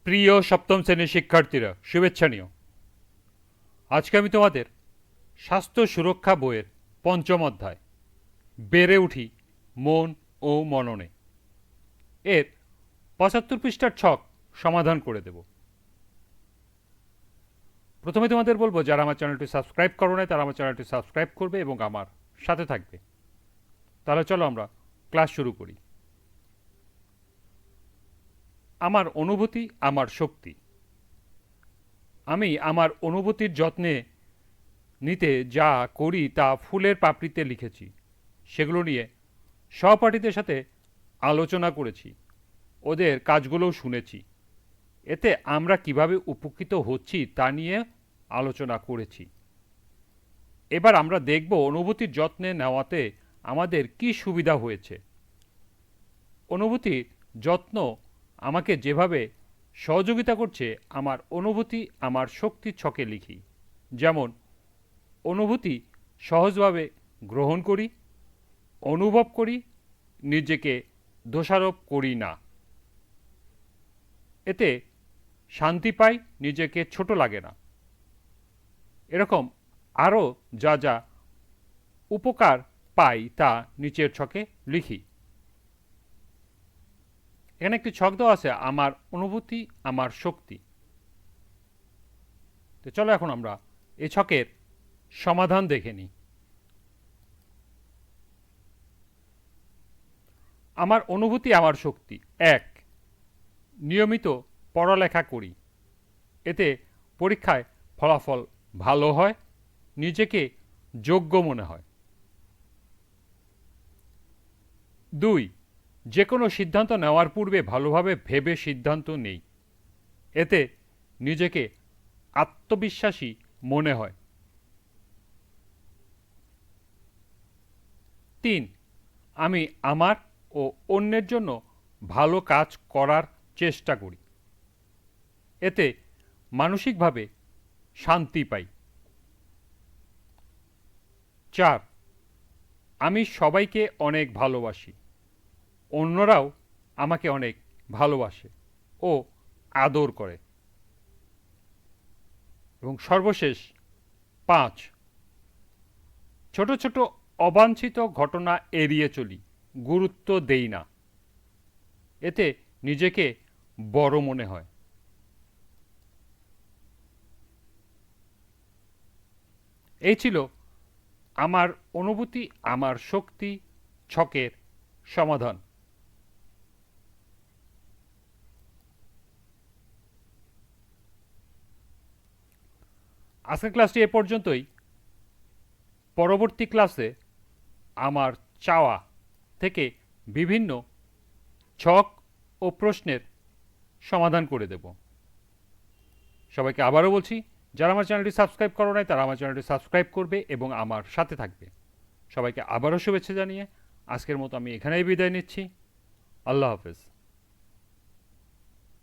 প্রিয় সপ্তম শ্রেণীর শিক্ষার্থীরা, শুভেচ্ছা নিও। আজকে আমি তোমাদের স্বাস্থ্য সুরক্ষা বইয়ের পঞ্চম অধ্যায় বেড়ে উঠি মন ও মননে এর ৭৫ পৃষ্ঠার ছক সমাধান করে দেব। প্রথমে তোমাদের বলবো, যারা আমার চ্যানেলটি সাবস্ক্রাইব করো নাই তারা আমার চ্যানেলটি সাবস্ক্রাইব করবে এবং আমার সাথে থাকবে। তাহলে চলো আমরা ক্লাস শুরু করি। আমার অনুভূতি আমার শক্তি। আমি আমার অনুভূতির যত্নে নিতে যা করি তা ফুলের পাপড়িতে লিখেছি। সেগুলো নিয়ে সহপাঠীদের সাথে আলোচনা করেছি, ওদের কাজগুলোও শুনেছি। এতে আমরা কিভাবে উপকৃত হচ্ছি তা নিয়ে আলোচনা করেছি। এবার আমরা দেখব অনুভূতির যত্নে নেওয়াতে আমাদের কি সুবিধা হয়েছে। অনুভূতির যত্ন আমাকে যেভাবে সহযোগিতা করছে আমার অনুভূতি আমার শক্তি ছকে লিখি। যেমন, অনুভূতি সহজভাবে গ্রহণ করি, অনুভব করি, নিজেকে দোষারোপ করি না। এতে শান্তি পাই, নিজেকে ছোট লাগে না। এরকম আরও যা যা উপকার পাই তা নিচের ছকে লিখি। এখানে একটি ছক দেওয়া আছে, আমার অনুভূতি আমার শক্তি। তো চলো এখন আমরা এই ছকের সমাধান দেখে নিই। আমার অনুভূতি আমার শক্তি। ১. নিয়মিত পড়ালেখা করি, এতে পরীক্ষায় ফলাফল ভালো হয়, নিজেকে যোগ্য মনে হয়। ২. যে কোনো সিদ্ধান্ত নেওয়ার পূর্বে ভালোভাবে ভেবে সিদ্ধান্ত নেই, এতে নিজেকে আত্মবিশ্বাসী মনে হয়। ৩. আমি আমার ও অন্যের জন্য ভালো কাজ করার চেষ্টা করি, এতে মানসিকভাবে শান্তি পাই। ৪. আমি সবাইকে অনেক ভালোবাসি, অন্যরাও আমাকে অনেক ভালোবাসে ও আদর করে। এবং সর্বশেষ ৫. ছোট ছোট অবাঞ্ছিত ঘটনা এড়িয়ে চলি, গুরুত্ব দেই না, এতে নিজেকে বড় মনে হয়। এই ছিল আমার অনুভূতি আমার শক্তি ছকের সমাধান। আজকের ক্লাসটি এ পর্যন্তই। পরবর্তী ক্লাসে আমার চাওয়া থেকে বিভিন্ন ছক ও প্রশ্নের সমাধান করে দেব। সবাইকে আবারও বলছি, যারা আমার চ্যানেলটি সাবস্ক্রাইব করো নাই তারা আমার চ্যানেলটি সাবস্ক্রাইব করবে এবং আমার সাথে থাকবে। সবাইকে আবারও শুভেচ্ছা জানিয়ে আজকের মতো আমি এখানেই বিদায় নিচ্ছি। আল্লাহ হাফেজ।